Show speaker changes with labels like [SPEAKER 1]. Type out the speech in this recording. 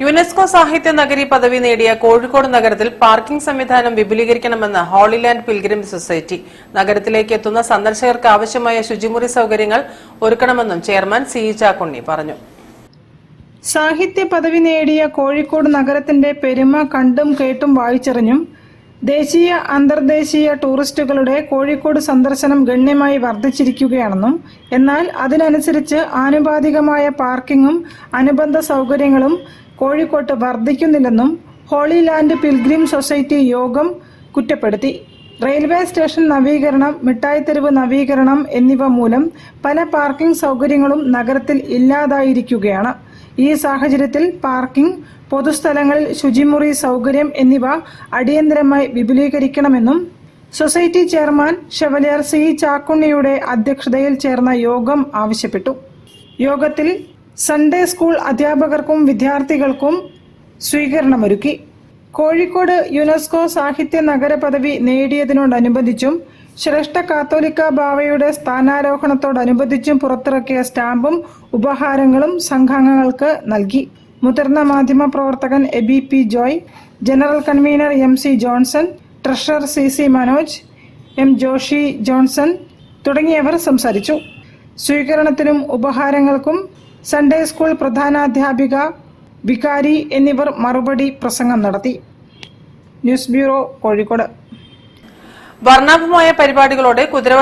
[SPEAKER 1] UNESCO സാഹിത്യ നഗരി പദവി നേടിയ കോഴിക്കോട് നഗരത്തിൽ പാർക്കിംഗ് സംവിധാനം വിപുലീകരിക്കണമെന്ന് ഹോളിലാൻഡ് പിൽഗ്രിം സൊസൈറ്റി. നഗരത്തിലേക്ക് എത്തുന്ന സന്ദർശകർക്ക് ആവശ്യമായ ശുചിമുറി സൌകര്യങ്ങൾ ഒരുക്കണമെന്നും ചെയർമാൻ സി ചാക്കുണ്ണി പറഞ്ഞു.
[SPEAKER 2] സാഹിത്യ പദവി നേടിയ കോഴിക്കോട് നഗരത്തിന്റെ പെരുമ കണ്ടും കേട്ടും വായിച്ചറിഞ്ഞും ദേശീയ അന്തർദേശീയ ടൂറിസ്റ്റുകളുടെ കോഴിക്കോട് സന്ദർശനം ഗണ്യമായി വർദ്ധിച്ചിരിക്കുകയാണെന്നും എന്നാൽ അതിനനുസരിച്ച് ആനുപാതികമായ പാർക്കിങ്ങും അനുബന്ധ സൌകര്യങ്ങളും കോഴിക്കോട്ട് വർദ്ധിക്കുന്നില്ലെന്നും ഹോളിലാൻഡ് പിൽഗ്രിം സൊസൈറ്റി യോഗം കുറ്റപ്പെടുത്തി. റെയിൽവേ സ്റ്റേഷൻ നവീകരണം, മിഠായിത്തെരുവ് നവീകരണം എന്നിവ മൂലം പല പാർക്കിംഗ് സൌകര്യങ്ങളും നഗരത്തിൽ ഇല്ലാതായിരിക്കുകയാണ്. ഈ സാഹചര്യത്തിൽ പാർക്കിംഗ്, പൊതുസ്ഥലങ്ങളിൽ ശുചിമുറി സൌകര്യം എന്നിവ അടിയന്തരമായി വിപുലീകരിക്കണമെന്നും സൊസൈറ്റി ചെയർമാൻ ഷെവലിയർ സി ചാക്കുണ്ണിയുടെ അധ്യക്ഷതയിൽ ചേർന്ന യോഗം ആവശ്യപ്പെട്ടു. യോഗത്തിൽ സൺഡേ സ്കൂൾ അധ്യാപകർക്കും വിദ്യാർത്ഥികൾക്കും സ്വീകരണമൊരുക്കി. കോഴിക്കോട് യുനെസ്കോ സാഹിത്യ നഗര പദവി നേടിയതിനോടനുബന്ധിച്ചും ശ്രേഷ്ഠ കാത്തോലിക്ക ബാവയുടെ സ്ഥാനാരോഹണത്തോടനുബന്ധിച്ചും പുറത്തിറക്കിയ സ്റ്റാമ്പും ഉപഹാരങ്ങളും സംഘാംഗങ്ങൾക്ക് നൽകി. മുതിർന്ന മാധ്യമ പ്രവർത്തകൻ Aby P Joy, general convener M C Johnson, treasurer C C Manoj, M Joshy Johnson തുടങ്ങിയവർ സംസാരിച്ചു. സ്വീകരണത്തിനും ഉപഹാരങ്ങൾക്കും സൺഡേ സ്കൂൾ പ്രധാനാധ്യാപിക, വികാരി എന്നിവർ മറുപടി പ്രസംഗം നടത്തി. News bureau, Kozhikode.
[SPEAKER 1] വർണ്ണാഭമായ പരിപാടികളോടെ കുതിരവ